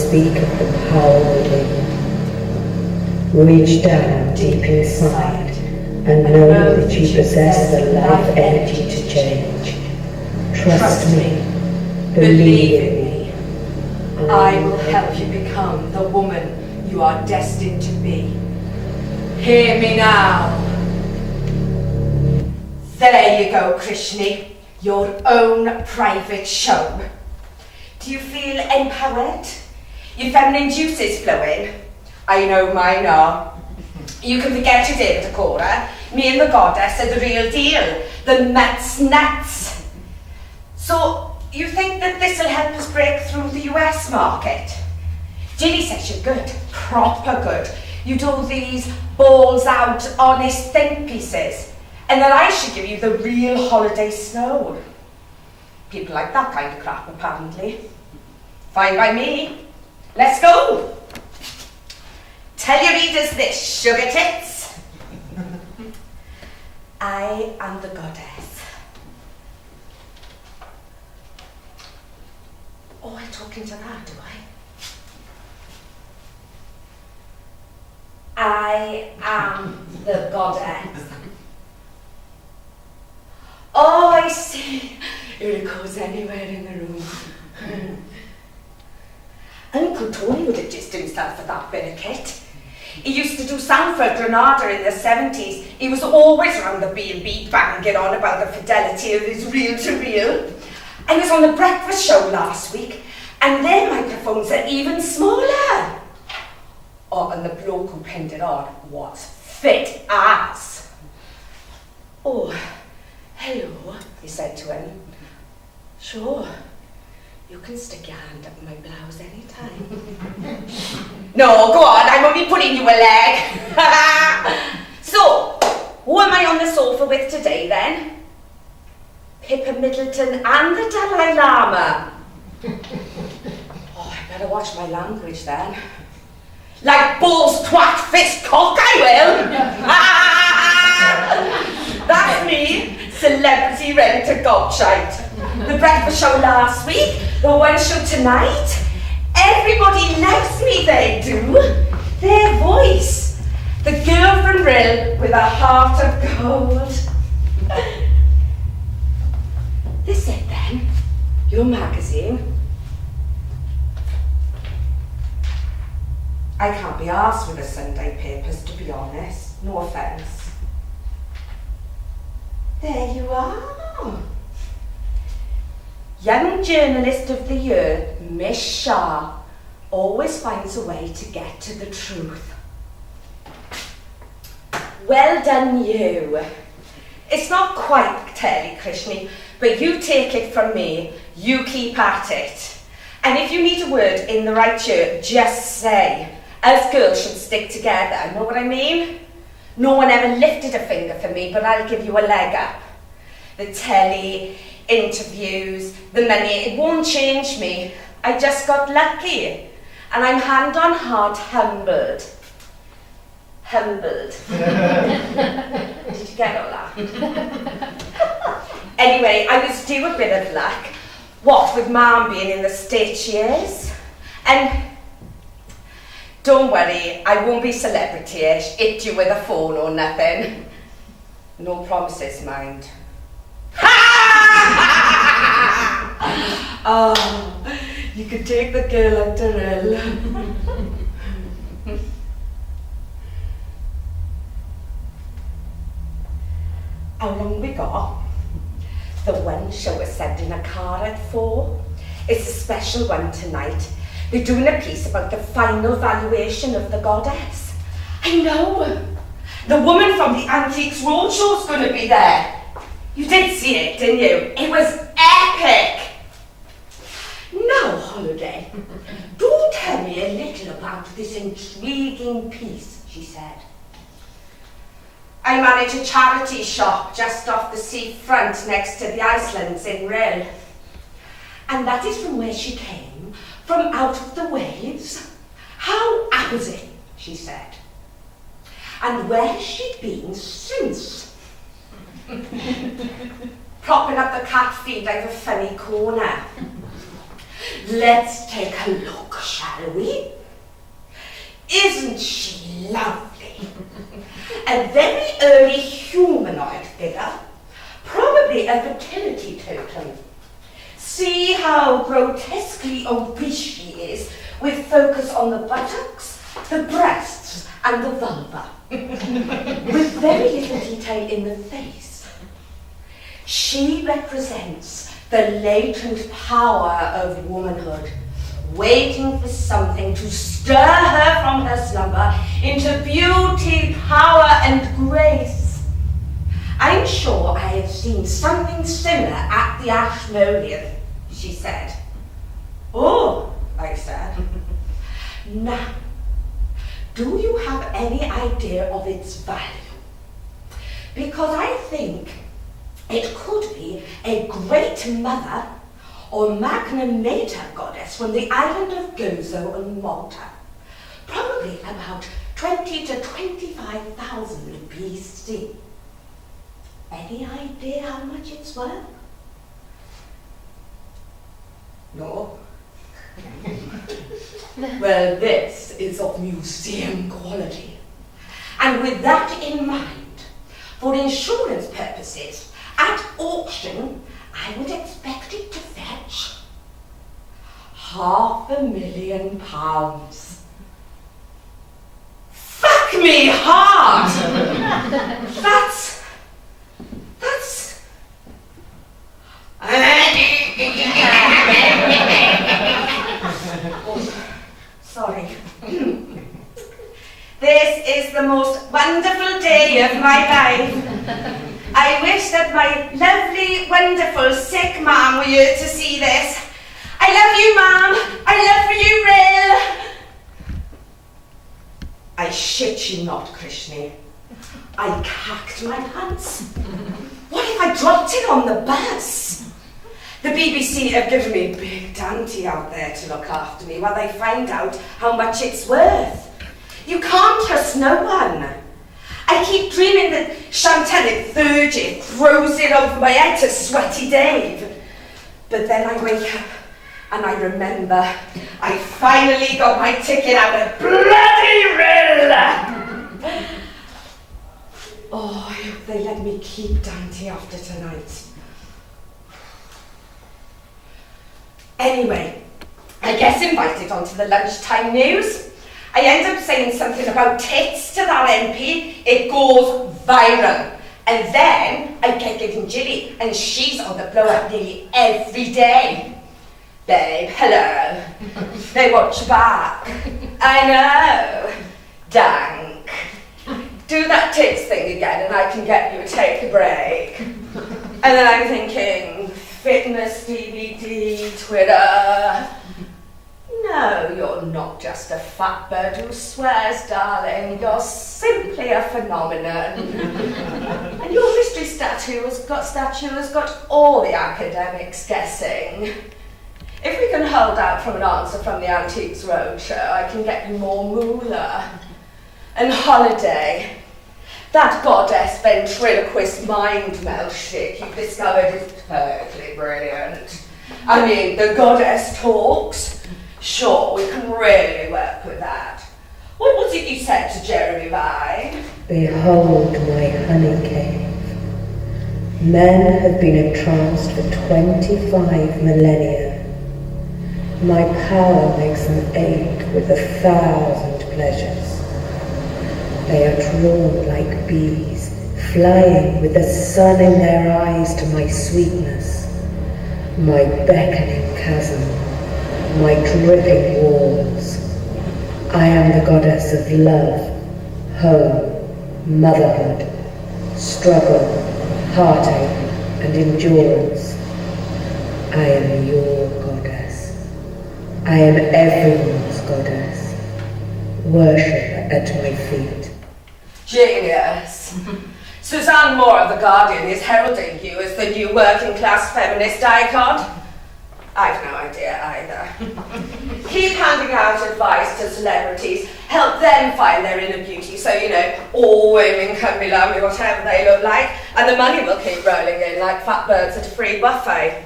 speak of the power within. Reach down deep inside and know that you possess the life energy to change. Trust me. Believe in me. I will help you become the woman you are destined to be. Hear me now. There you go, Krishni. Your own private show. Do you feel empowered? Your feminine juices flowing? I know mine are. You can forget your David Akora. Me and the goddess are the real deal. The nuts. So, you think that this will help us break through the US market? Ginny says you're good, proper good. You do these balls out, honest think pieces. And then I should give you the real holiday snow. People like that kind of crap, apparently. Fine by me. Let's go. Tell your readers this, sugar tits. I am the goddess. Oh, I talk into that, do I? I am the goddess. Oh, I see. It goes anywhere in the room. Uncle Tony would have just himself for that bit of kit. He used to do sound for Granada in the 70s. He was always around the B&B banging on about the fidelity of his reel-to-reel. I was on the breakfast show last week, and their microphones are even smaller. Oh, and the bloke who pinned it on was fit as. Oh, hello, he said to him. Sure, you can stick your hand up my blouse anytime. No, go on, I'm only putting you a leg. So, who am I on the sofa with today then? Pippa Middleton and the Dalai Lama. Oh, I better watch my language then. Like balls, twat, fist, cock, I will. That's me, celebrity rent-a-gobshite. The breakfast show last week, the one show tonight. Everybody loves me, they do. Their voice. The girl from Rill with a heart of gold. This it then, your magazine. I can't be arsed with the Sunday papers, to be honest. No offence. There you are. Young Journalist of the Year, Miss Shah, always finds a way to get to the truth. Well done, you. It's not quite Telly, Krishni, but you take it from me, you keep at it. And if you need a word in the right shirt, just say. Us girls should stick together, know what I mean? No one ever lifted a finger for me, but I'll give you a leg up. The telly, interviews, the money, it won't change me. I just got lucky. And I'm hand on heart humbled. Humbled. Did you get all that? Anyway, I was due a bit of luck. What with Mum being in the state she is. And don't worry, I won't be celebrity-ish, hit you with a phone or nothing. No promises, mind. Oh, you could take the girl up to Rill. How long we got? The one show is sending a car at 4. It's a special one tonight. They're doing a piece about the final valuation of the goddess. I know. The woman from the Antiques Roadshow's going to be there. You did see it, didn't you? It was epic. Now, Holiday, do tell me a little about this intriguing piece, she said. I manage a charity shop just off the seafront next to the Icelands in Rill. And that is from where she came, from out of the waves. How opposite, she said. And where she'd been since. Propping up the cat feed, I've a funny corner. Let's take a look. shall we? Isn't she lovely? A very early humanoid figure, probably a fertility totem. See how grotesquely obese she is, with focus on the buttocks, the breasts, and the vulva, with very little detail in the face. She represents the latent power of womanhood, waiting for something to stir her from her slumber into beauty, power, and grace. I'm sure I have seen something similar at the Ashmolean, she said. Oh, I said. Now, do you have any idea of its value? Because I think it could be a great mother or magna mater goddess from the island of Gozo on Malta. Probably about 20 to 25,000 BC. Any idea how much it's worth? No? Well, this is of museum quality. And with that in mind, for insurance purposes, at auction, I would expect it to fetch £500,000. Fuck me hard! That's... Oh, sorry. This is the most wonderful day of my life. I wish that my lovely, wonderful, sick mum were here to see this. I love you, Mum. I love you, Rill. I shit you not, Krishni. I cacked my pants. What if I dropped it on the bus? The BBC have given me big Dante out there to look after me while they find out how much it's worth. You can't trust no one. I keep dreaming that Chantal in third year throws it over my head to Sweaty Dave. But then I wake up and I remember I finally got my ticket out of bloody Rill. Oh, I hope they let me keep Dante after tonight. Anyway, I guess invited onto the lunchtime news. I end up saying something about tits to that MP, it goes viral. And then I get given Jilly, and she's on the blow-up nearly every day. Babe, hello. They watch back. I know. Dank. Do that tits thing again and I can get you to take a break. And then I'm thinking, fitness DVD, Twitter. No, you're not just a fat bird who swears, darling. You're simply a phenomenon. And your mystery statue has got all the academics guessing. If we can hold out from an answer from the Antiques Roadshow, I can get you more moolah. And holiday. That goddess ventriloquist mind meld shit you've discovered is totally brilliant. I mean, the goddess talks. Sure, we can really work with that. What was it you said to Jeremy Vine? Behold my honey cave. Men have been entranced for 25 millennia. My power makes them ache with 1,000 pleasures. They are drawn like bees, flying with the sun in their eyes to my sweetness, my beckoning chasm, my dripping walls. I am the goddess of love, home, motherhood, struggle, heartache, and endurance. I am your goddess. I am everyone's goddess. Worship at my feet. Genius. Suzanne Moore of The Guardian is heralding you as the new working-class feminist icon. I've no idea either. Keep handing out advice to celebrities. Help them find their inner beauty so, all women can be lovely whatever they look like, and the money will keep rolling in like fat birds at a free buffet.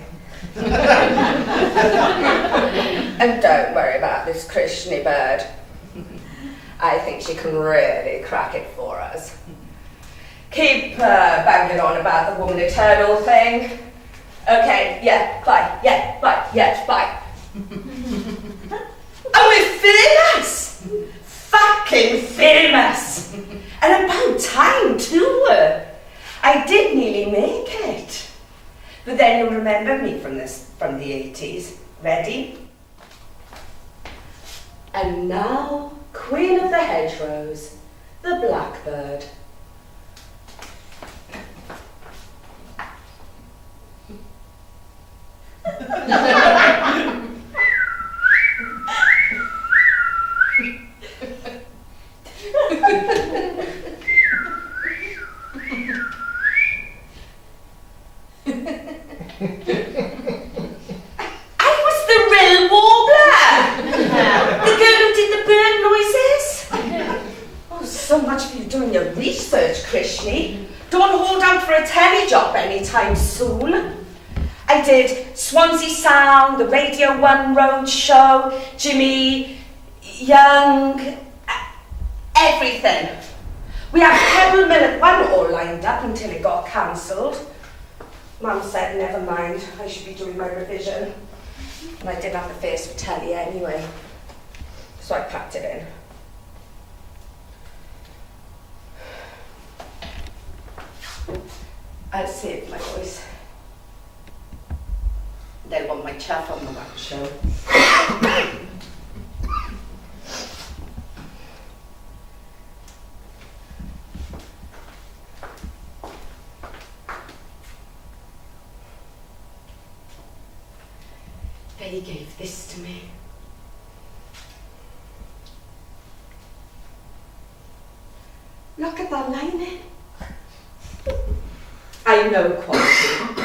And don't worry about this Krishni bird. I think she can really crack it for us. Keep banging on about the woman eternal thing. Okay, yeah, bye, bye. And we're famous! Fucking famous! And about time too. I did nearly make it. But then you'll remember me from the 80s. Ready? And now, Queen of the Hedgerows, the Blackbird. So much for you doing your research, Krishni. Don't hold out for a telly job anytime soon. I did Swansea Sound, the Radio 1 Road Show, Jimmy Young, everything. We had Pebble Mill at 1 all lined up until it got cancelled. Mum said, never mind, I should be doing my revision. And I didn't have the face for telly anyway, so I packed it in. I'll save my voice. They'll want my chaff on the back show. They gave this to me. Look at that lining. I know quality.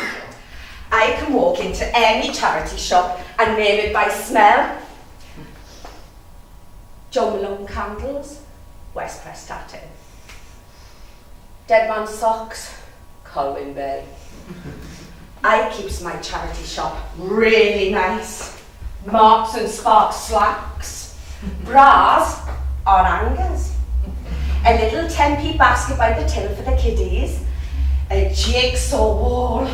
I can walk into any charity shop and name it by smell. Jo Malone candles, West Prestatin. Dead Man socks, Colwyn Bay. I keeps my charity shop really nice. Marks and Sparks slacks. Bras are hangers. A little 10p basket by the till for the kiddies. A jigsaw wall.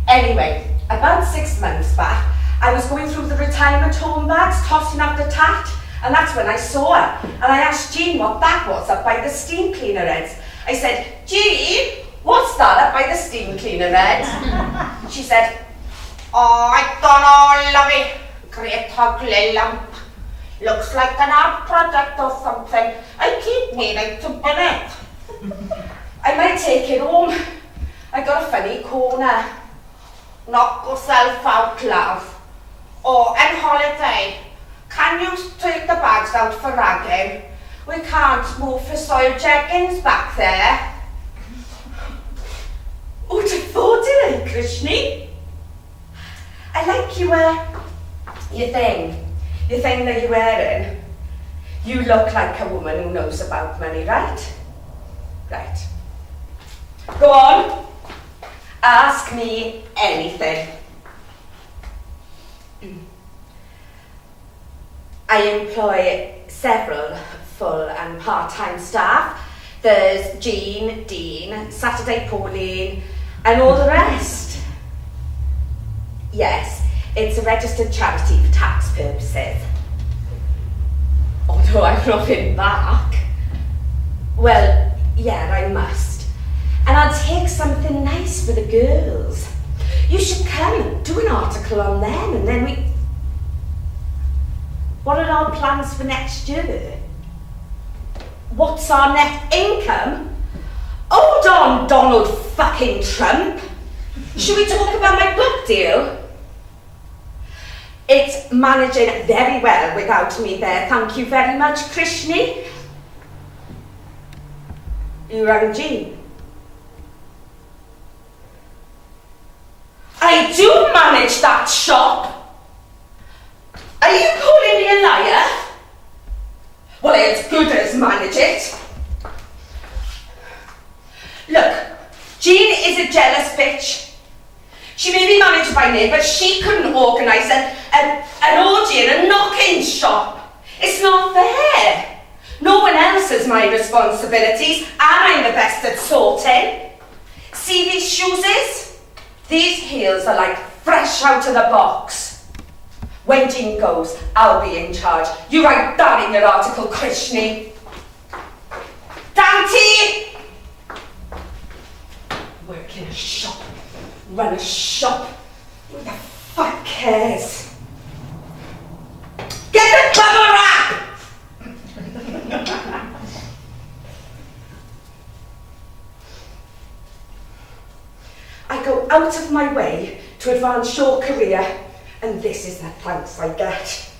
Anyway, about 6 months back, I was going through the retirement home bags, tossing up the tat, and that's when I saw her. And I asked Jean what that was up by the steam cleaner heads. I said, Jean, what's that up by the steam cleaner heads? She said, oh, I don't know, lovey. Great ugly lump. Looks like an art project or something. I keep needing to bin it. I might take it home. I got a funny corner. Knock yourself out, love. Oh, and holiday. Can you take the bags out for ragging? We can't move for soil jeggings back there. Who'd have thought it, eh, Krishni? I like your thing. Your thing that you're wearing. You look like a woman who knows about money, right? Right. Go on. Ask me anything. I employ several full and part-time staff. There's Jean, Dean, Saturday Pauline, and all the rest. Yes, it's a registered charity for tax purposes. Although I'm not in back. Well, yeah, I must. And I'll take something nice for the girls. You should come, do an article on them, and then we... What are our plans for next year? What's our net income? Hold on, Donald fucking Trump. Should we talk about my book deal? It's managing very well without me there. Thank you very much, Krishni. You rang Jean? I do manage that shop. Are you calling me a liar? Well, I as good as manage it. Look, Jean is a jealous bitch. She may be manager by name, but she couldn't organise an orgy in a knocking shop. It's not fair. No one else is my responsibilities, and I'm the best at sorting. See these shoes? These heels are like fresh out of the box. When Jean goes, I'll be in charge. You write that in your article, Krishni. Dante! Work in a shop. Run a shop. Who the fuck cares? Get the bubble wrap! I go out of my way to advance your career, and this is the thanks I get.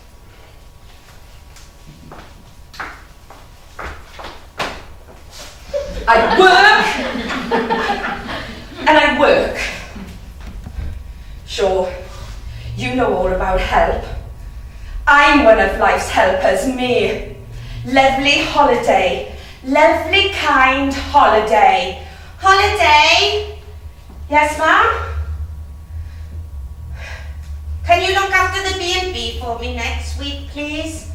I work, and I work. Sure, you know all about help. I'm one of life's helpers, me. Lovely holiday, lovely kind holiday. Holiday? Yes, ma'am? Can you look after the B&B for me next week, please?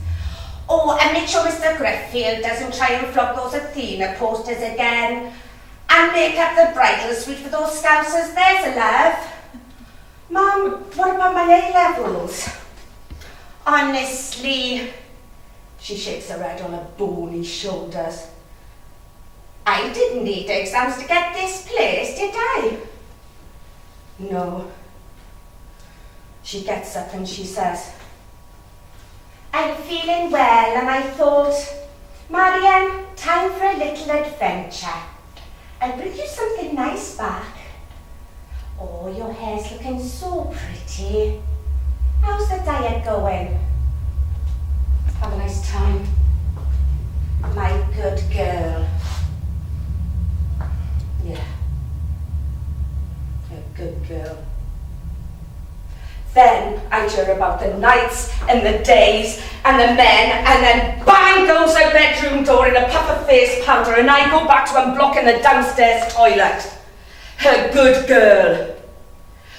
Oh, and make sure Mr. Greffield doesn't try and flog those Athena posters again. And make up the bridal suite for those scousers, there's a love. Ma'am, what about my A-levels? Honestly, She shakes her head on her bony shoulders. I didn't need exams to get this place, did I? No. She gets up and she says, I'm feeling well, and I thought, Marianne, time for a little adventure. I'll bring you something nice back. Oh, your hair's looking so pretty. How's the diet going? have a nice time. My good girl. Yeah. A good girl. Then I hear about the nights and the days and the men, and then bang goes her bedroom door in a puff of face powder, and I go back to unblocking the downstairs toilet. Her good girl.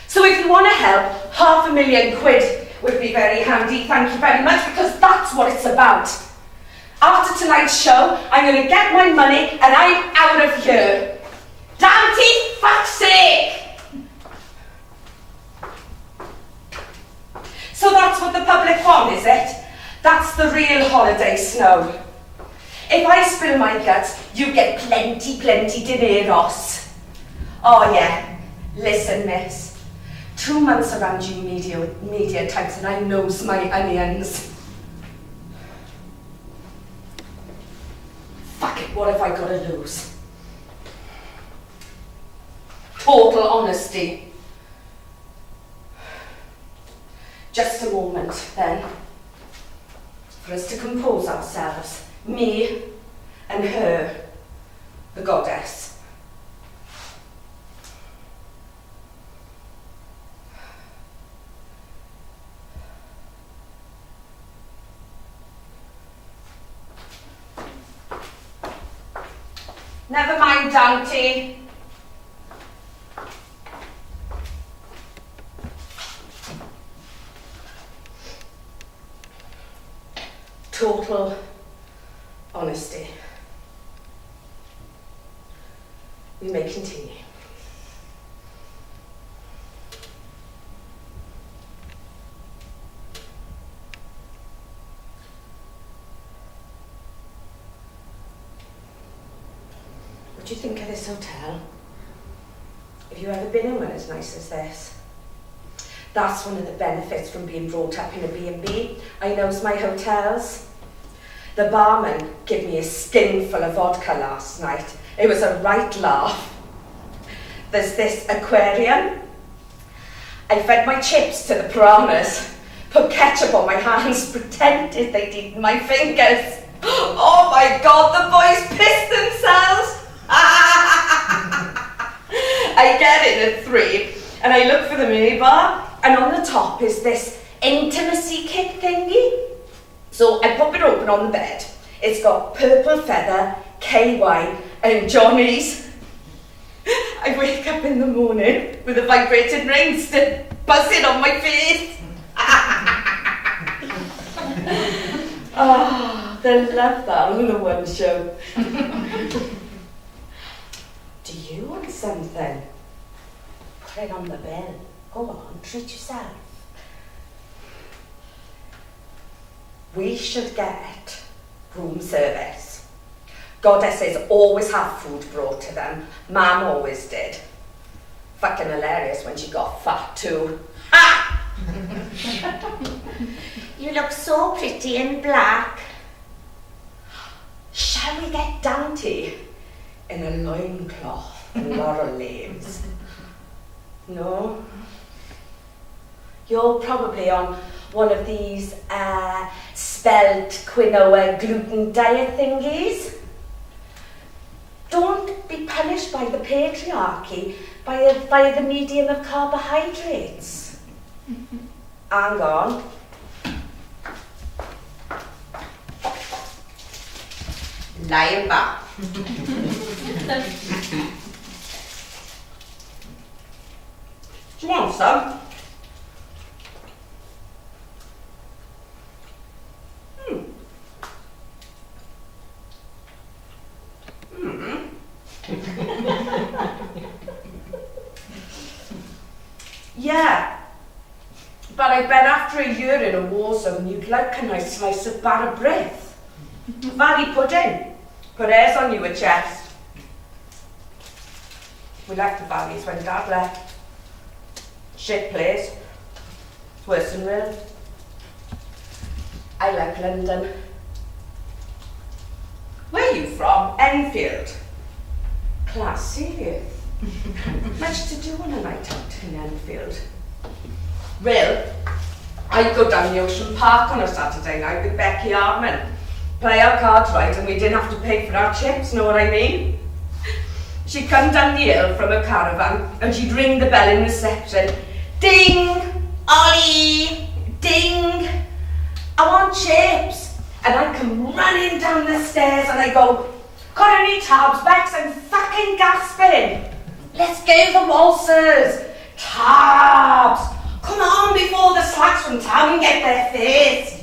So if you want to help, £500,000 would be very handy, thank you very much, because that's what it's about. After tonight's show, I'm going to get my money and I'm out of here. Dante, fuck's sake! So that's what the public want, is it? That's the real holiday snow. If I spill my guts, you get plenty dineros. Oh yeah, listen miss. 2 months around you media types and I knows my onions. Fuck it, what have I got to lose? Total honesty. Just a moment, then, for us to compose ourselves, me and her, the goddess. Never mind, Dante. Total honesty. We may continue. What do you think of this hotel? Have you ever been in one as nice as this? That's one of the benefits from being brought up in a B&B. I knows my hotels. The barman gave me a skinful of vodka last night. It was a right laugh. There's this aquarium. I fed my chips to the piranhas, put ketchup on my hands, pretended they'd eaten my fingers. Oh my God, the boys pissed themselves. I get in at 3 and I look for the minibar, and on the top is this intimacy kit thingy. So I pop it open on the bed. It's got Purple Feather, KY and Johnny's. I wake up in the morning with a vibrating ring still buzzing on my face. Oh, they love that on the One Show. Do you want something? Put it on the bill. Go on, treat yourself. We should get room service. Goddesses always have food brought to them. Mum always did. Fucking hilarious when she got fat too. Ha! You look so pretty in black. Shall we get Dante in a loincloth and laurel leaves? No? You're probably on one of these spelt quinoa gluten diet thingies. Don't be punished by the patriarchy by the medium of carbohydrates. Hang on. Lying back. Do you want some? Yeah, but I bet after a year in a war zone you'd like a nice slice of bara breath. Valley pudding. Put airs on you a chest. We left the valleys when Dad left. Shit place. It's worse than real. I like London. Where are you from? Enfield. Class serious. Much to do on a night out in Enfield. Real. I'd go down the Ocean Park on a Saturday night with Becky Hartman. Play our cards right and we didn't have to pay for our chips, know what I mean? She'd come down the hill from a caravan and she'd ring the bell in reception. Ding! Ollie! Ding! I want chips! And I'd come running down the stairs and I go, got any tabs, Bex? I'm fucking gasping! Let's go the waltzers! Tabs! Come on before the slacks from town get their face!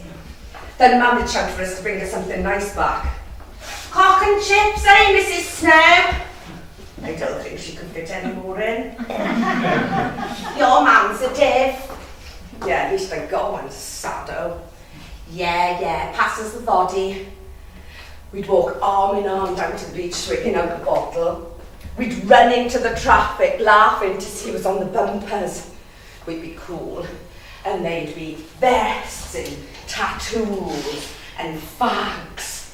Then Mum had chugged for us to bring us something nice back. Cock and chips, eh, Mrs. Snow? I don't think she could fit any more in. Your mum's a div. Yeah, at least I got one, sado. Yeah, pass us the body. We'd walk arm in arm down to the beach swinging out the bottle. We'd run into the traffic laughing to see who was on the bumpers. We'd be cool. And they'd be vests and tattoos and fags,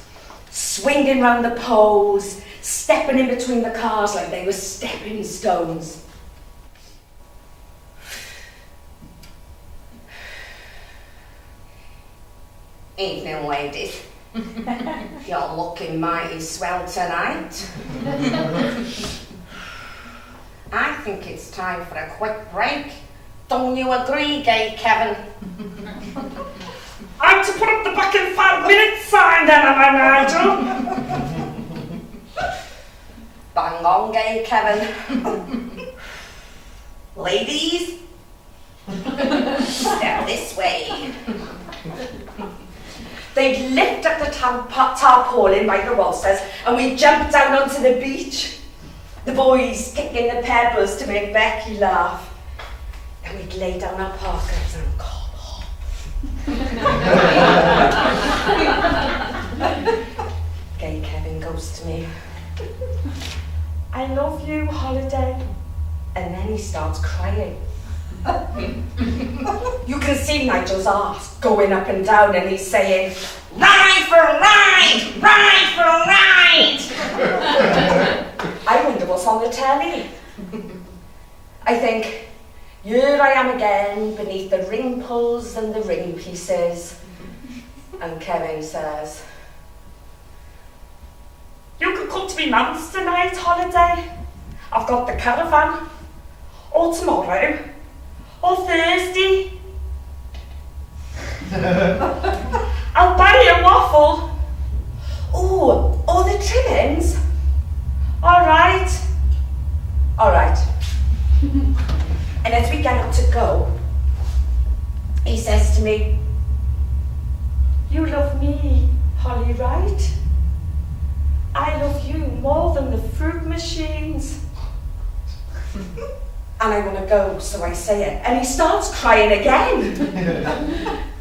swinging round the poles, stepping in between the cars like they were stepping stones. Evening, ladies. You're looking mighty swell tonight. I think it's time for a quick break. Don't you agree, Gay Kevin? I'm to put up the back in 5 minutes sign then, am I, Nigel? Bang on, Gay Kevin. Ladies, step this way. They'd lift up the tarpaulin by the waltzers and we'd jump down onto the beach. The boys kicking the pebbles to make Becky laugh. And we'd lay down our parkas and come on. Gay Kevin goes to me. I love you, Holiday. And then he starts crying. You can see Nigel's arse going up and down and he's saying, ride for a ride! Ride for a ride! I wonder what's on the telly. I think, here I am again beneath the ring pulls and the ring pieces. And Kevin says, you could come to me mum's tonight, Holiday. I've got the caravan. Or tomorrow. Or Thursday. I'll buy you a waffle. Oh, or the trimmings. All right. All right. And as we get up to go, he says to me, "You love me, Holly, right? I love you more than the fruit machines." And I want to go, so I say it. And he starts crying again.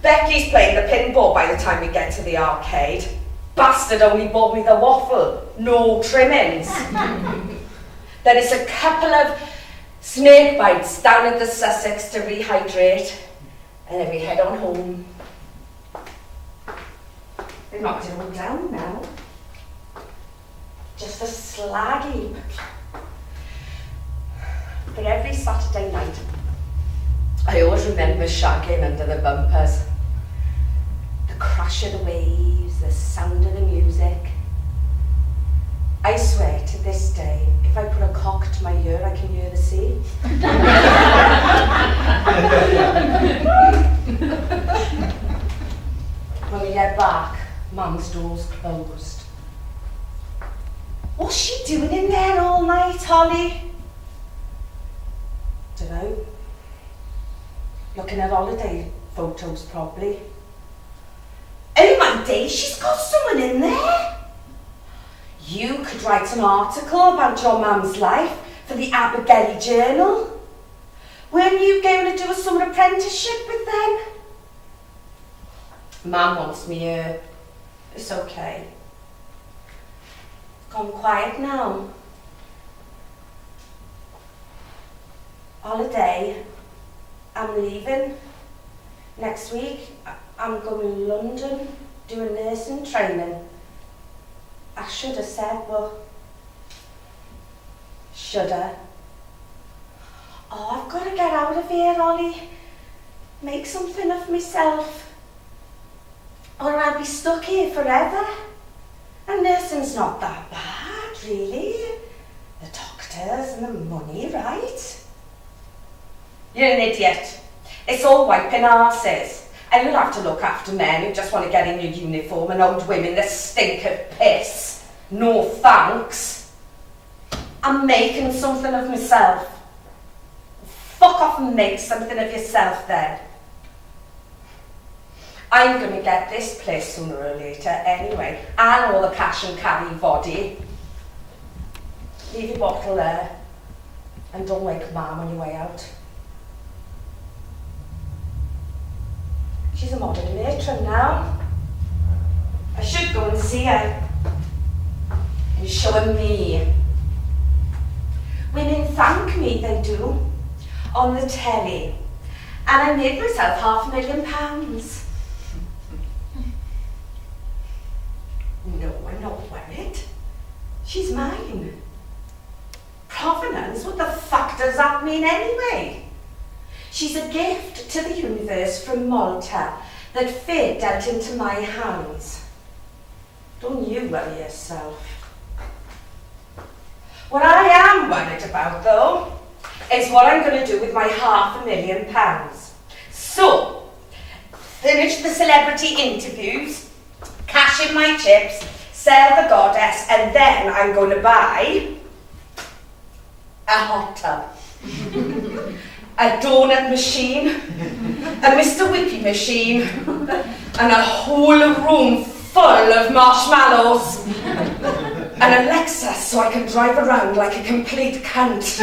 Becky's playing the pinball by the time we get to the arcade. Bastard only bought me the waffle, no trimmings. Then it's a couple of snake bites down at the Sussex to rehydrate. And then we head on home. They've knocked it all down now. Just a slag heap. But every Saturday night, I always remember shagging under the bumpers. The crash of the waves, the sound of the music. I swear to this day, if I put a cock to my ear, I can hear the sea. When we get back, Mum's door's closed. What's she doing in there all night, Holly? Dunno. Looking at holiday photos, probably. Oh my days, she's got someone in there. You could write an article about your mum's life for the Abergele Journal. Weren't you going to do a summer apprenticeship with them? Mum wants me here. It's okay. Gone quiet now. Holiday. I'm leaving. Next week, I'm going to London, doing nursing training. I should have said, but should have. Oh, I've got to get out of here, Ollie. Make something of myself. Or I'll be stuck here forever. And nursing's not that bad, really. The doctors and the money, right? You're an idiot. It's all wiping arses. And you'll have to look after men who just want to get in your uniform and old women that stink of piss. No thanks. I'm making something of myself. Fuck off and make something of yourself then. I'm going to get this place sooner or later anyway. And all the cash and carry body. Leave your bottle there. And don't wake Mum on your way out. She's a modern matron now. I should go and see her. And show her me. Women thank me, they do. On the telly. And I made myself £500,000. No, I'm not worried. She's mine. Provenance? What the fuck does that mean anyway? She's a gift to the universe from Malta that fate dealt into my hands. Don't you worry yourself. What I am worried about, though, is what I'm going to do with my £500,000. So, finish the celebrity interviews, cash in my chips, sell the goddess, and then I'm going to buy a hot tub. A donut machine, a Mr. Whippy machine, and a whole room full of marshmallows. An Alexa so I can drive around like a complete cunt.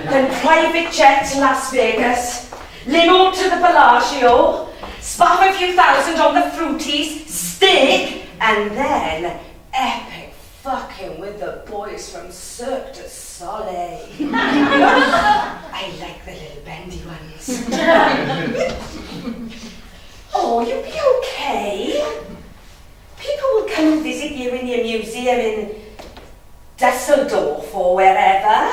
Then private jet to Las Vegas, limo to the Bellagio, spaff a few thousand on the fruities, steak, and then epic fucking with the boys from Cirque du Soleil. I like the little bendy ones. Oh, you'll be okay. People will come and visit you in your museum in Dusseldorf or wherever.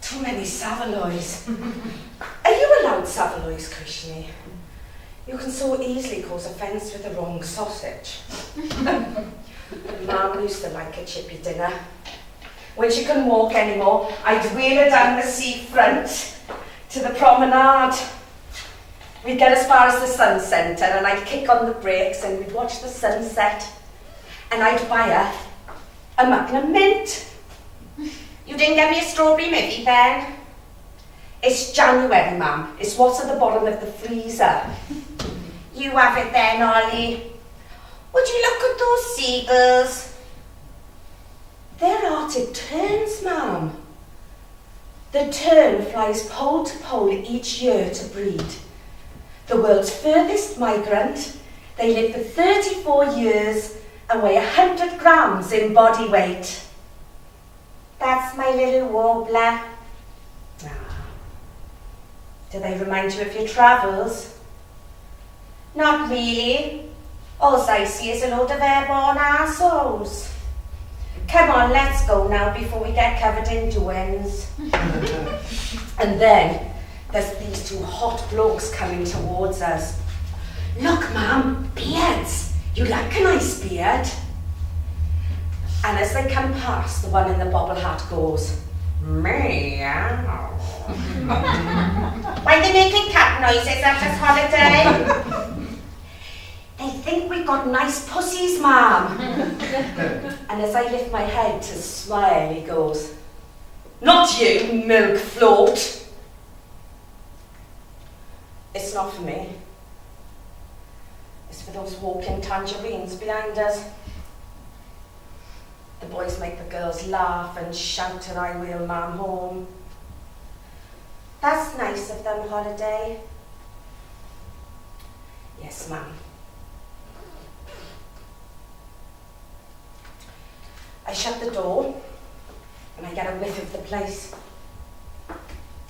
Too many Savoys. Are you allowed Savoys, Krishni? You can so easily cause offence with the wrong sausage. Mum used to like a chippy dinner. When she couldn't walk anymore, I'd wheel her down the seafront to the promenade. We'd get as far as the sun centre and I'd kick on the brakes and we'd watch the sunset. And I'd buy her a Magnum Mint. You didn't get me a strawberry miffy then? It's January, ma'am. It's what's at the bottom of the freezer. You have it then, Ollie. Would you look at those seagulls? They're Arctic terns, ma'am. The tern flies pole to pole each year to breed. The world's furthest migrant. They live for 34 years and weigh 100 grams in body weight. That's my little warbler. Do they remind you of your travels? Not really. All I see is a load of airborne arseholes. Come on, let's go now before we get covered in doings. And then there's these two hot blokes coming towards us. Look, ma'am, beards. You like a nice beard? And as they come past, the one in the bobble hat goes, meow. Why are they making cat noises after this holiday? They think we got nice pussies, ma'am. And as I lift my head to smile, he goes, not you, milk float. It's not for me. It's for those walking tangerines behind us. The boys make the girls laugh and shout and I wheel ma'am home. That's nice of them, Holiday. Yes, ma'am. I shut the door and I get a whiff of the place.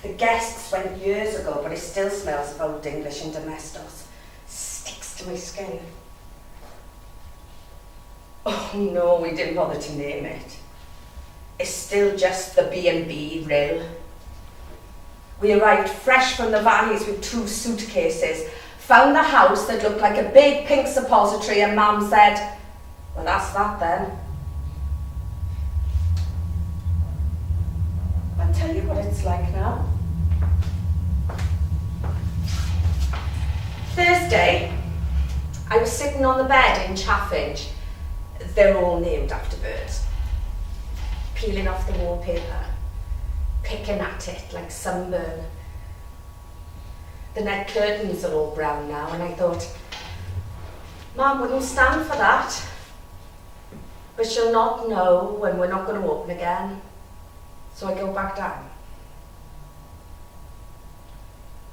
The guests went years ago, but it still smells of Old English and Domestos. Sticks to my skin. Oh no, we didn't bother to name it. It's still just the B&B Rill. We arrived fresh from the valleys with 2 suitcases, found the house that looked like a big pink suppository, and Mum said, well, that's that then. I'll tell you what it's like now. Thursday, I was sitting on the bed in Chaffinch. They're all named after birds. Peeling off the wallpaper, picking at it like sunburn. The net curtains are all brown now, and I thought, Mum wouldn't stand for that. But she'll not know when we're not going to open again. So I go back down.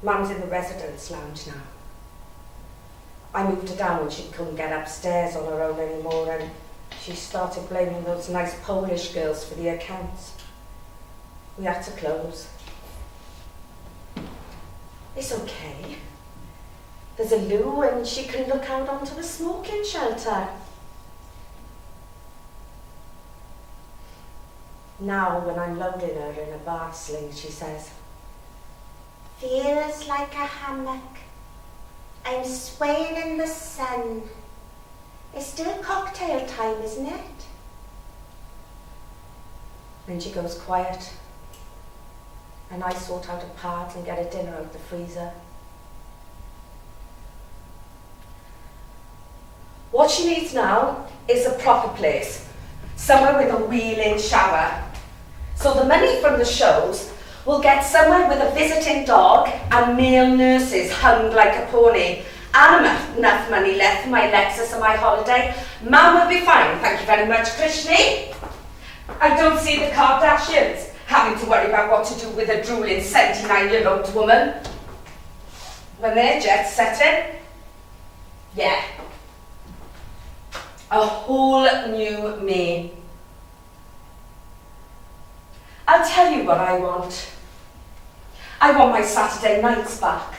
Mum's in the residence lounge now. I moved her down when she couldn't get upstairs on her own anymore, and she started blaming those nice Polish girls for the accounts. We had to close. It's okay. There's a loo and she can look out onto the smoking shelter. Now, when I'm loading her in a bar sling, she says, Feels like a hammock. I'm swaying in the sun. It's still cocktail time, isn't it? Then she goes quiet, and I sort out a pad and get a dinner out the freezer. What she needs now is a proper place, somewhere with a wheel-in shower. So the money from the shows will get somewhere with a visiting dog and male nurses hung like a pony, and enough money left for my Lexus and my holiday. Mum will be fine, thank you very much, Krishni. I don't see the Kardashians having to worry about what to do with a drooling 79-year-old woman. When their jet's setting, yeah. A whole new me. I'll tell you what I want. I want my Saturday nights back.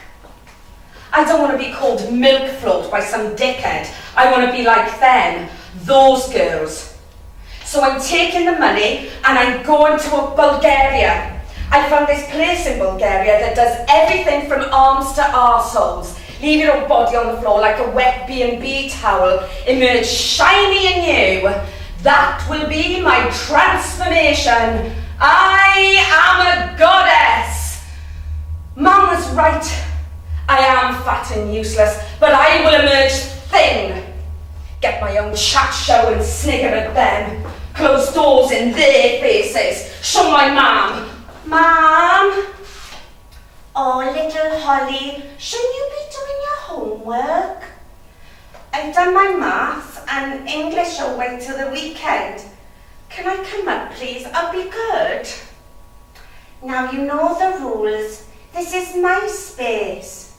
I don't want to be called milk float by some dickhead. I want to be like them, those girls. So I'm taking the money and I'm going to Bulgaria. I found this place in Bulgaria that does everything from arms to arseholes. Leave your old body on the floor like a wet B&B towel. Emerge shiny and new. That will be my transformation. I am a goddess. Mum was right. I am fat and useless, but I will emerge thin. Get my own chat show and snigger at them. Close doors in their faces. Show my mum. Mum? Oh, little Holly, shouldn't you be doing your homework? I've done my maths and English all the way till the weekend. Can I come up, please? I'll be good. Now you know the rules. This is my space.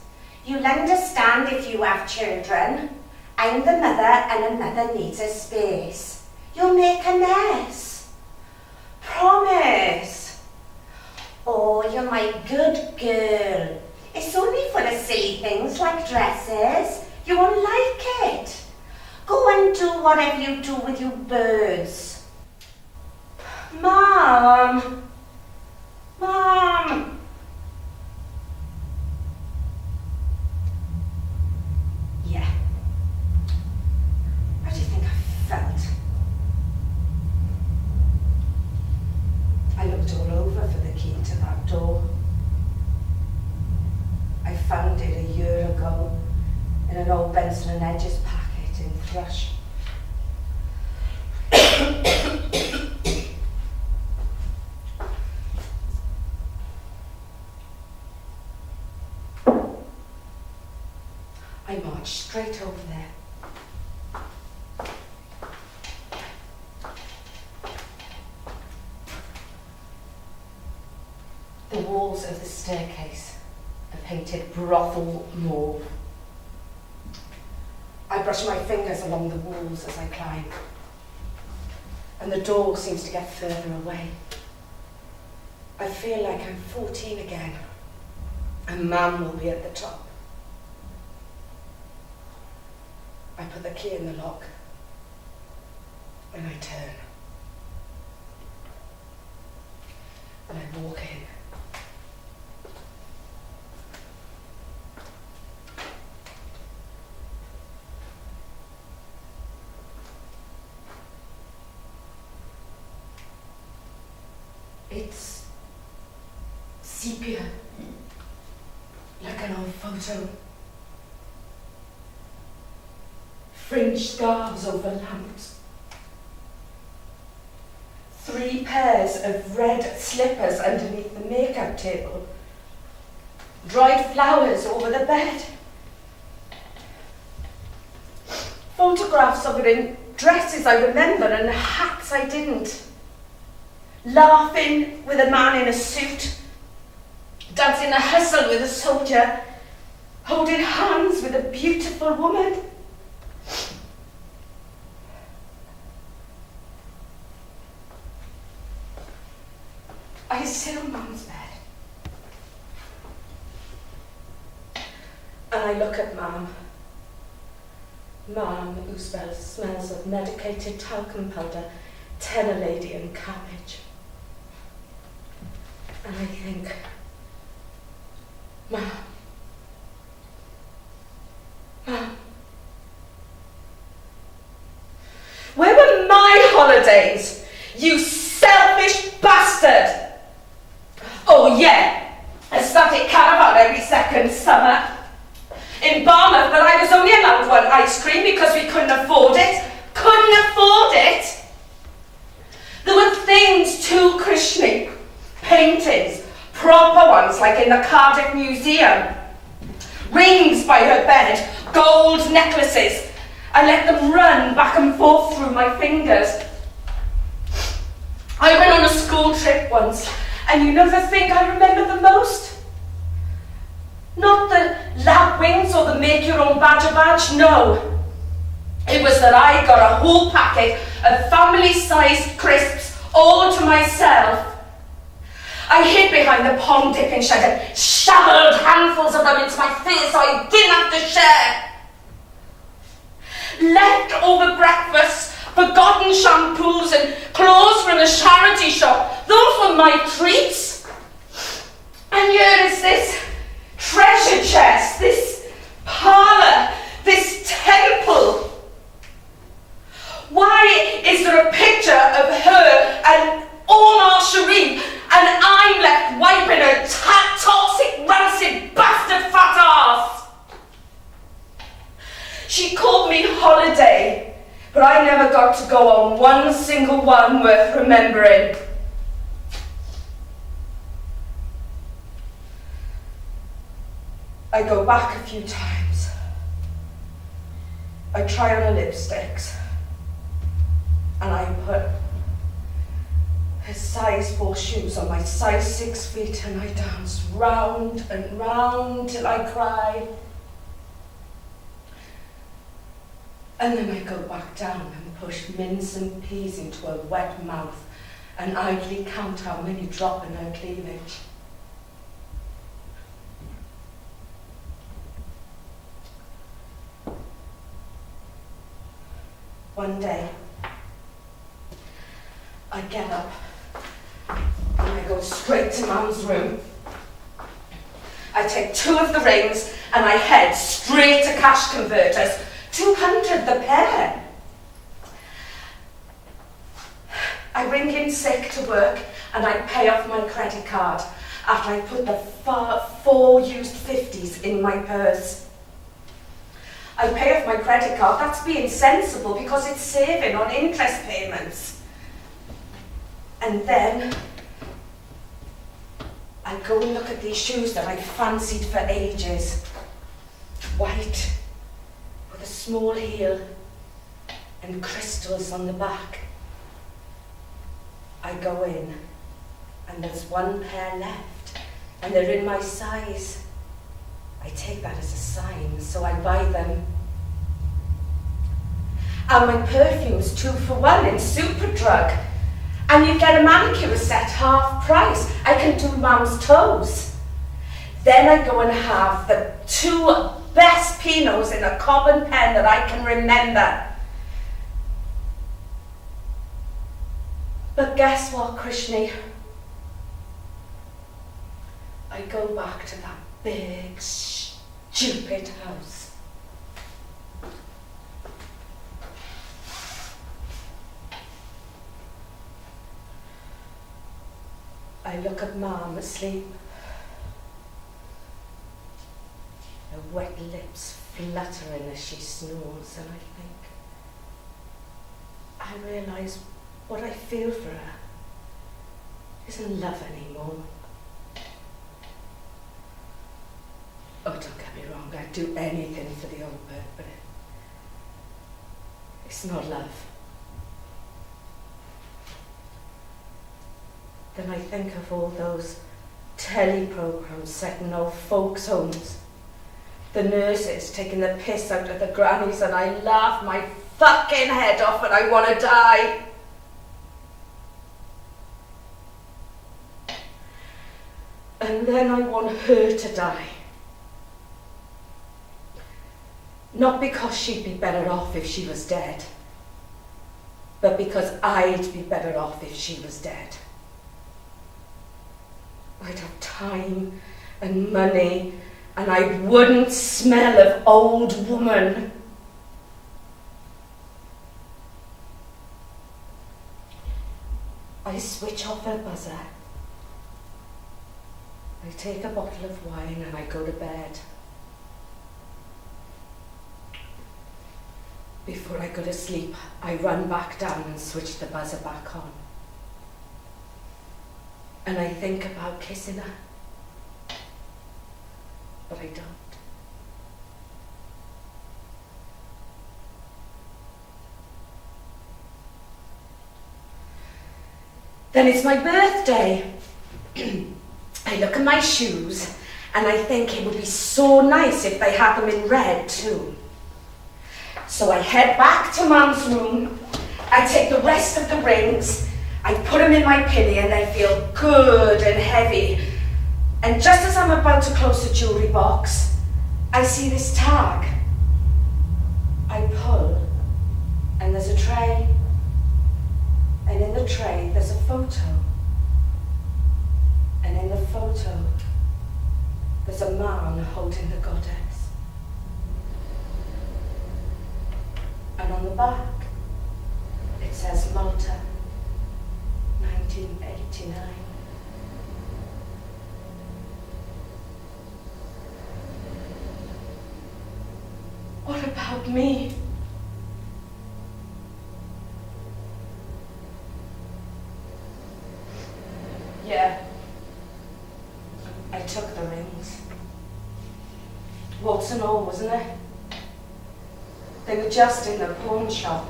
You'll understand if you have children. I'm the mother and a mother needs a space. You'll make a mess. Promise. Oh, you're my good girl. It's only full of silly things like dresses. You won't like it. Go and do whatever you do with you birds. Mom. Mom. Yeah. How do you think I felt? I looked all over for the key to that door. I found it a year ago in an old Benson and Hedges packet in Thrush. I marched straight over there. The walls of the staircase are painted brothel mauve. I brush my fingers along the walls as I climb, and the door seems to get further away. I feel like I'm 14 again, and Mum will be at the top. I put the key in the lock, and I turn, and I walk in. It's sepia, like an old photo. Fringe scarves over lamps. 3 pairs of red slippers underneath the makeup table. Dried flowers over the bed. Photographs of her in dresses I remember and hats I didn't. Laughing with a man in a suit. Dancing a hustle with a soldier. Holding hands with a beautiful woman. I sit on Mum's bed and I look at Mum. Mum, who smells of medicated talcum powder, tenor lady and cabbage. And I think, Mum, where were my holidays, you selfish bastard? Oh yeah, a static caravan every second summer. In Barmouth, but I was only allowed 1 ice cream because we couldn't afford it. Couldn't afford it! There were things too, Krishni. Paintings, proper ones like in the Cardiff Museum. Rings by her bed, gold necklaces. I let them run back and forth through my fingers. I went on a school trip once. And you know the thing I remember the most? Not the lab wings or the make your own badge, no. It was that I got a whole packet of family-sized crisps all to myself. I hid behind the pond dipping shed and shoveled handfuls of them into my face so I didn't have to share. Leftover breakfasts, forgotten shampoos and clothes from the charity shop. Those were my treats. And here is this treasure chest, this parlour, this temple. Why is there a picture of her and Omar Sharif and I'm left wiping her toxic, rancid, bastard fat ass? She called me holiday, but I never got to go on one single one worth remembering. I go back a few times. I try on her lipsticks, and I put her size 4 shoes on my size 6 feet, and I dance round and round till I cry. And then I go back down and push mince and peas into her wet mouth and idly count how many drop in her cleavage. One day, I get up and I go straight to Mum's room. I take 2 of the rings and I head straight to cash converters, 200 the pair. I ring in sick to work and I pay off my credit card after I put the 4 used 50s in my purse. I pay off my credit card. That's being sensible because it's saving on interest payments. And then I go and look at these shoes that I fancied for ages. White, with a small heel and crystals on the back. I go in and there's 1 pair left and they're in my size. I take that as a sign, so I buy them. And my perfume's 2 for 1 in Superdrug. And you get a manicure set half price. I can do Mum's toes. Then I go and have the 2 best Pinots in a common pen that I can remember. But guess what, Krishni? I go back to that big, stupid house. I look at Mum asleep. Her wet lips fluttering as she snores, and I realise what I feel for her isn't love anymore. Oh, don't get me wrong, I'd do anything for the old bird, but it's not love. Then I think of all those telly programs set in old folks' homes. The nurses taking the piss out of the grannies, and I laugh my fucking head off and I want to die. And then I want her to die. Not because she'd be better off if she was dead, but because I'd be better off if she was dead. I'd have time and money, and I wouldn't smell of old woman. I switch off her buzzer. I take a bottle of wine and I go to bed. Before I go to sleep, I run back down and switch the buzzer back on. And I think about kissing her, but I don't. Then it's my birthday. I look at my shoes and I think it would be so nice if they had them in red too. So I head back to Mum's room, I take the rest of the rings, I put them in my pinny and they feel good and heavy. And just as I'm about to close the jewellery box, I see this tag. I pull and there's a tray. And in the tray there's a photo. And in the photo there's a man holding the goddess. And on the back 1989. What about me? Yeah. I took the rings. Warts and all, wasn't it? They were just in the pawn shop.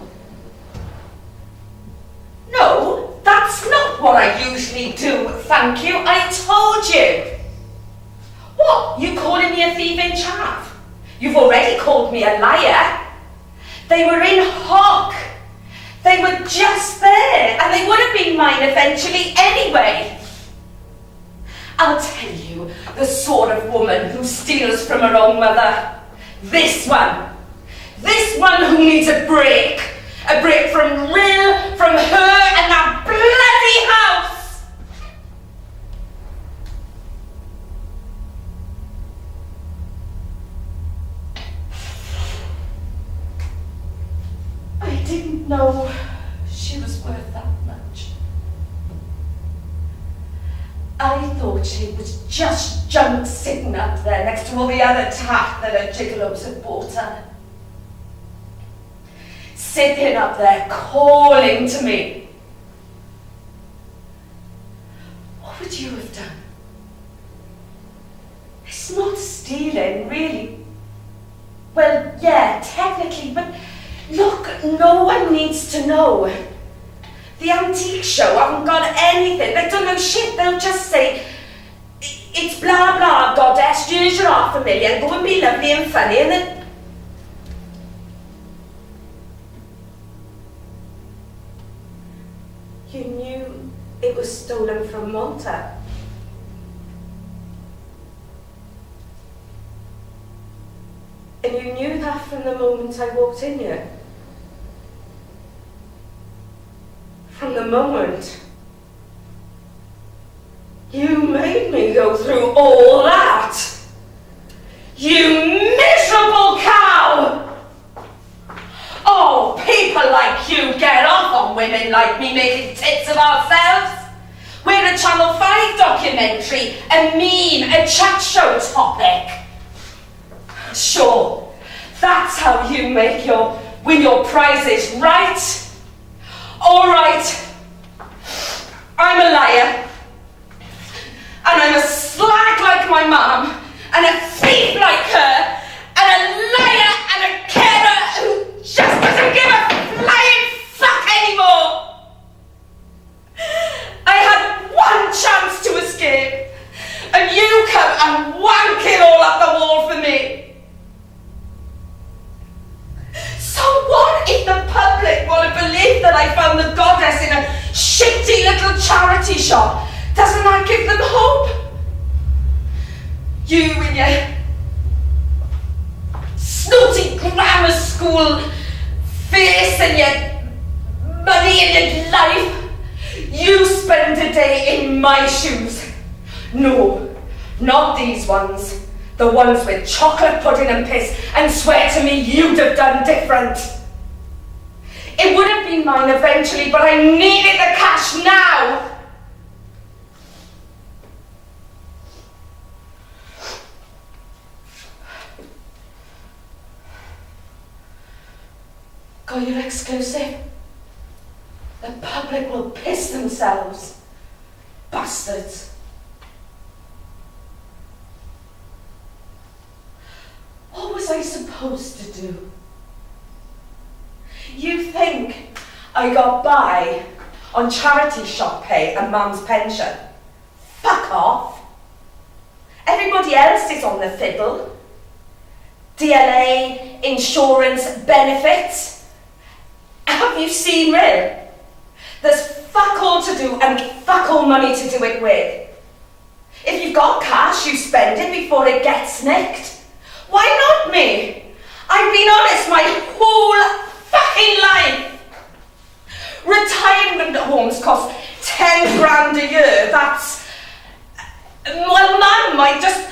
No, that's not what I usually do, thank you. I told you. What, you calling me a thieving chav? You've already called me a liar. They were in hock. They were just there, and they would have been mine eventually anyway. I'll tell you the sort of woman who steals from her own mother. This one. This one who needs a break. A break from Rill, from her, and that bloody house. I didn't know she was worth that much. I thought she was just junk sitting up there next to all the other tat that her gigolos had bought her. Sitting up there calling to me. What would you have done? It's not stealing, really. Well, yeah, technically, but look, no one needs to know. The antique show haven't got anything. They don't know shit. They'll just say, it's blah blah, goddess, here's your $500,000, go and be lovely and funny, and then... You knew it was stolen from Malta. And you knew that from the moment I walked in here. From the moment you made me go through all that. You miserable cow! Oh, people like you get off on women like me making tits of ourselves. We're a Channel 5 documentary, a meme, a chat show topic. Sure, that's how you win your prizes, right? All right, I'm a liar, and I'm a slag like my mum, and a thief like her, and a liar and a carer who just doesn't give a flying fuck anymore. I had one chance to escape, and you come and wank it all up the wall for me. So what if the public want to believe that I found the goddess in a shitty little charity shop? Doesn't that give them hope? You and your snooty grammar school face and your money and your life. You spend a day in my shoes. No, not these ones. The ones with chocolate pudding and piss, and swear to me you'd have done different. It would have been mine eventually, but I needed the cash now. Got your exclusive? The public will piss themselves. Bastards. What was I supposed to do? You think I got by on charity shop pay and Mum's pension? Fuck off. Everybody else is on the fiddle. DLA, insurance, benefits. Have you seen Rill? There's fuck all to do and fuck all money to do it with. If you've got cash, you spend it before it gets nicked. Why not me? I've been honest my whole fucking life. Retirement homes cost 10 grand a year. That's... Well, Mum might just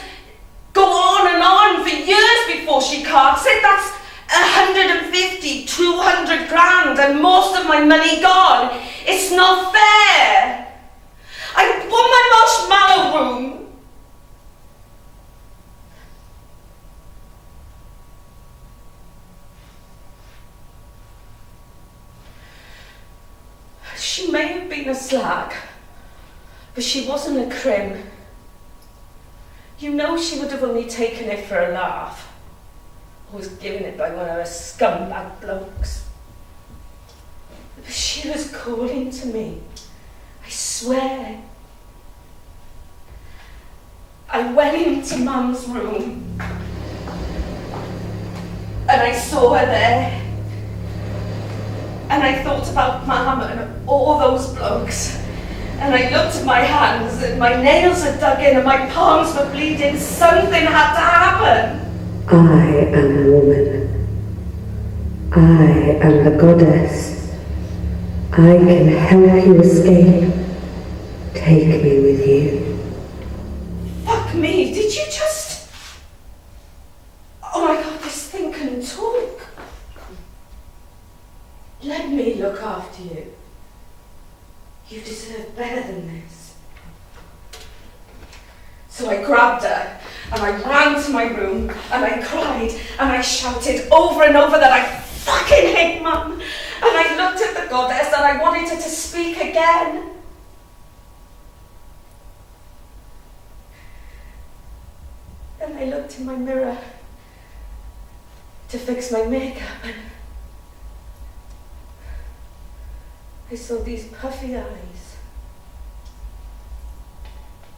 go on and on for years before she carts it. That's 150, 200 grand and most of my money gone. It's not fair. may have been a slag, but she wasn't a crim. You know she would have only taken it for a laugh, or was given it by one of her scumbag blokes. But she was calling to me, I swear. I went into Mum's room, and I saw her there. And I thought about Mum and all those blokes. And I looked at my hands, and my nails had dug in, and my palms were bleeding. Something had to happen. I am a woman. I am the goddess. I can help you escape. Take me with you. Fuck me, did you just... Oh my God, this thing can talk. Let me look after you. You deserve better than this. So I grabbed her, and I ran to my room, and I cried, and I shouted over and over that I fucking hate Mum. And I looked at the goddess, and I wanted her to speak again. And I looked in my mirror to fix my makeup, and I saw these puffy eyes,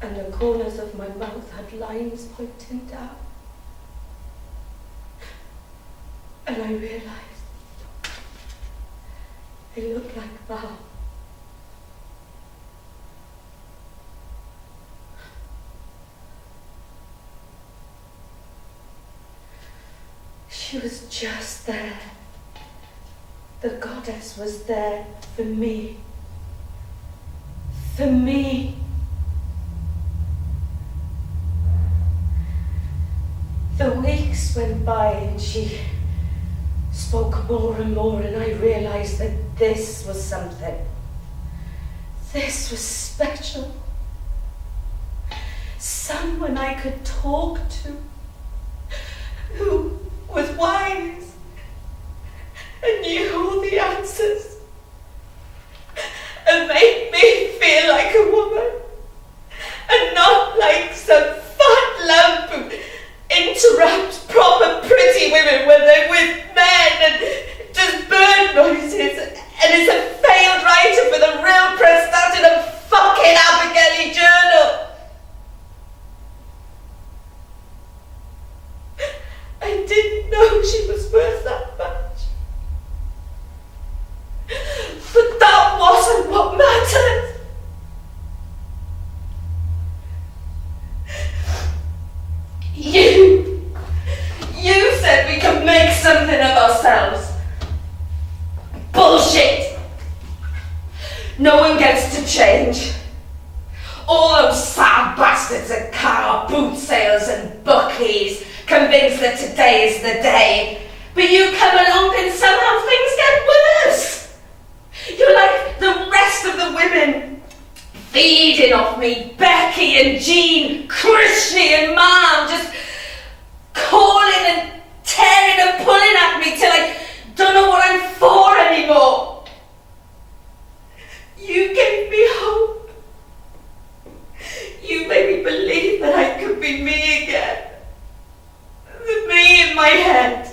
and the corners of my mouth had lines pointing down. And I realized I looked like Val. She was just there. The goddess was there for me. For me. The weeks went by and she spoke more and more, and I realized that this was something. This was special. Someone I could talk to, who was wise and knew all the answers, and made me feel like a woman and not like some fat lump who interrupts proper pretty women when they're with men and does bird noises and is a failed writer for the real press out in a fucking Abigail journal. I didn't know she was worth that much. But that wasn't what mattered. You said we could make something of ourselves. Bullshit. No one gets to change. All those sad bastards at car boot sales and bookies convinced that today is the day. But you come along and somehow things get worse. You're like the rest of the women, feeding off me, Becky and Jean, Krishni and Mom, just calling and tearing and pulling at me till I don't know what I'm for anymore. You gave me hope. You made me believe that I could be me again. The me in my head.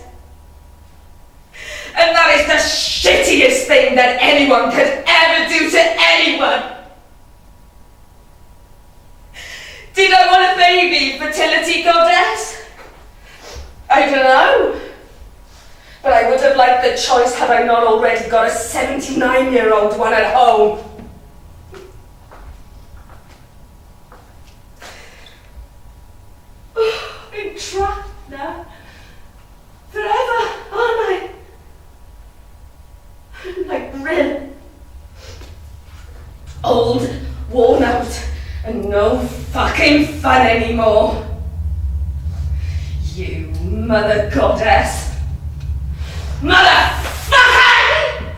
And that is the shittiest thing that anyone could ever do to anyone. Did I want a baby, fertility goddess? I don't know. But I would have liked the choice had I not already got a 79-year-old one at home. I'm trapped now. Forever, aren't I? I'm like Rill. Old, worn out, and no fucking fun anymore. You mother goddess. Motherfucker!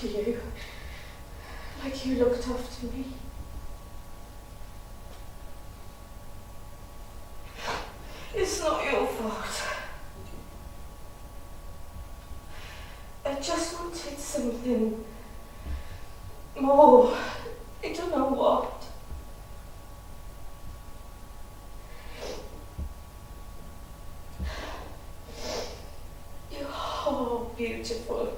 after you, like you looked after me. It's not your fault. I just wanted something more. I don't know what. You are beautiful.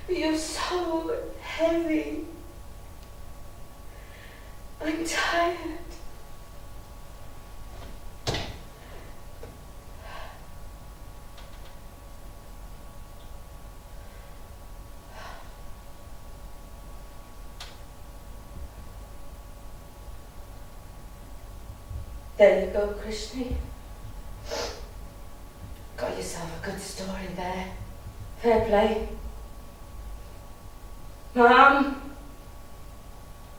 But you're so heavy. I'm tired. There you go, Krishni. Got yourself a good story there. Fair play. Mum?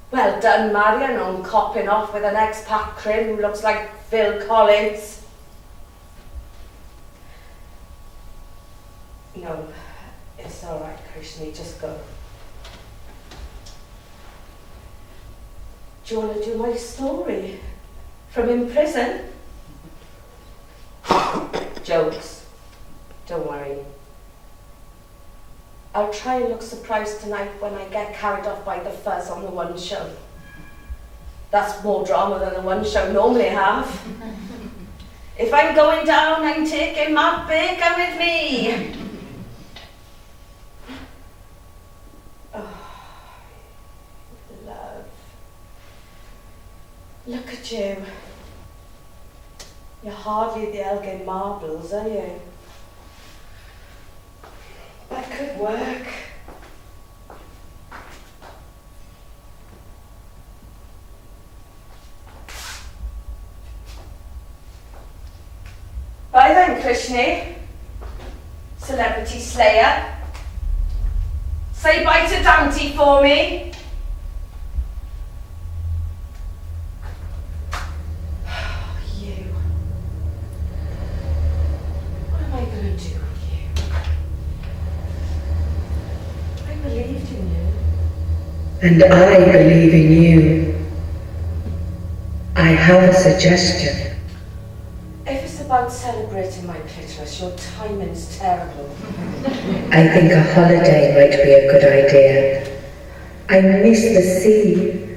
Well done, Marion, on copping off with an expat crib who looks like Phil Collins. No, it's all right, Krishni, just go. Do you want to do my story? From in prison? Jokes. Don't worry. I'll try and look surprised tonight when I get carried off by the fuzz on the one show. That's more drama than the one show normally have. If I'm going down, I'm taking Matt Baker with me. Oh, love. Look at you. You're hardly the Elgin Marbles, are you? That could work. Bye then, Krishni. Celebrity slayer. Say bye to Dante for me. You. What am I going to do with you? I believed in you. And I believe in you. I have a suggestion. If it's about celebrating my clitoris, your timing's terrible. I think a holiday might be a good idea. I miss the sea.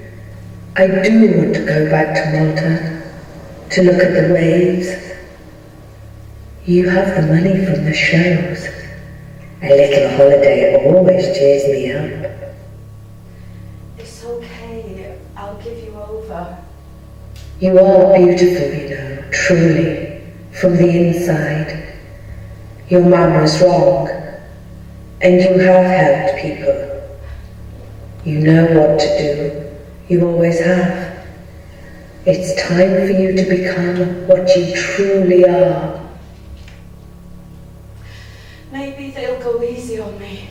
I do want to go back to Malta, to look at the waves. You have the money from the shows. A little holiday always cheers me up. It's okay. I'll give you over. You are beautiful, you know, truly, from the inside. Your mum was wrong, and you have helped people. You know what to do. You always have. It's time for you to become what you truly are. Maybe they'll go easy on me.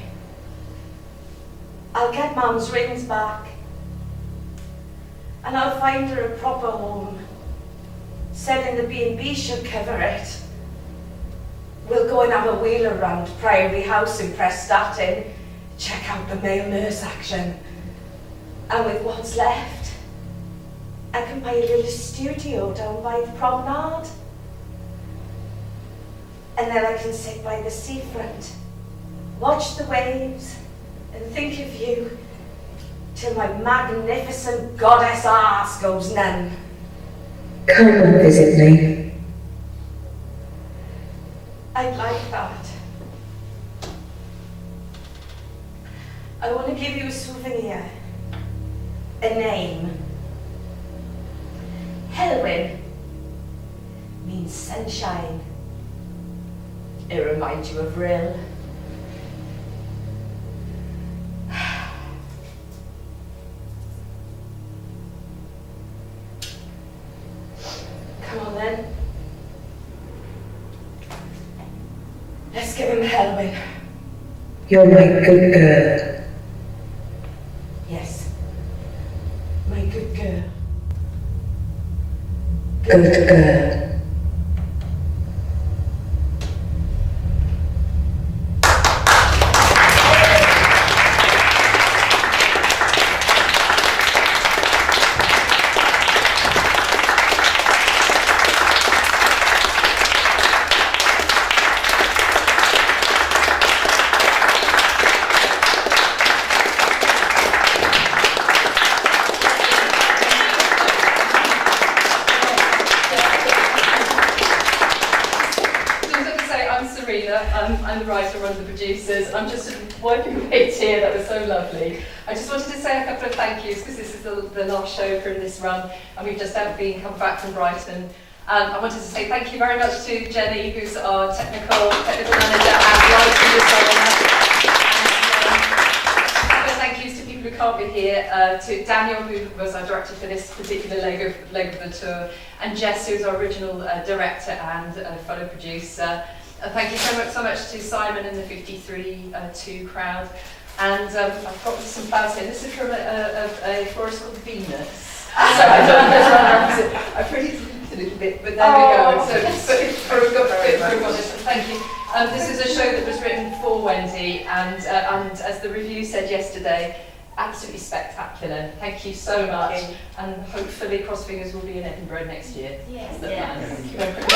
I'll get Mum's rings back. And I'll find her a proper home. Selling the B&B should cover it. We'll go and have a wheel around Priory House in Prestatyn, check out the male nurse action. And with what's left, I can buy a little studio down by the promenade. And then I can sit by the seafront, watch the waves, and think of you till my magnificent goddess arse goes numb. Come and visit me. I'd like that. I want to give you a souvenir, a name. Helwyn means sunshine. It reminds you of Rill. Come on then. Let's give him Helwyn. You're my good girl. Yes. My good girl. Good girl. I'm the writer, one of the producers. I'm just wiping away a tear, that was so lovely. I just wanted to say a couple of thank yous because this is the last show from this run and we've just come back from Brighton. I wanted to say thank you very much to Jenny, who's our technical manager and lighting designer. Thank yous to people who can't be here, to Daniel, who was our director for this particular leg of the tour, and Jess, who's our original director and fellow producer. Thank you so much to Simon and the 53-2 crowd. And I've got some flowers here. This is from a florist called Venus. So I don't know if I pretty a little bit, but there we go. So thank you. This is a show that was written for Wendy, and as the review said yesterday, absolutely spectacular. Thank you so much, and hopefully, cross fingers, will be in Edinburgh next year. Yes. That's the plan. Thank you very much.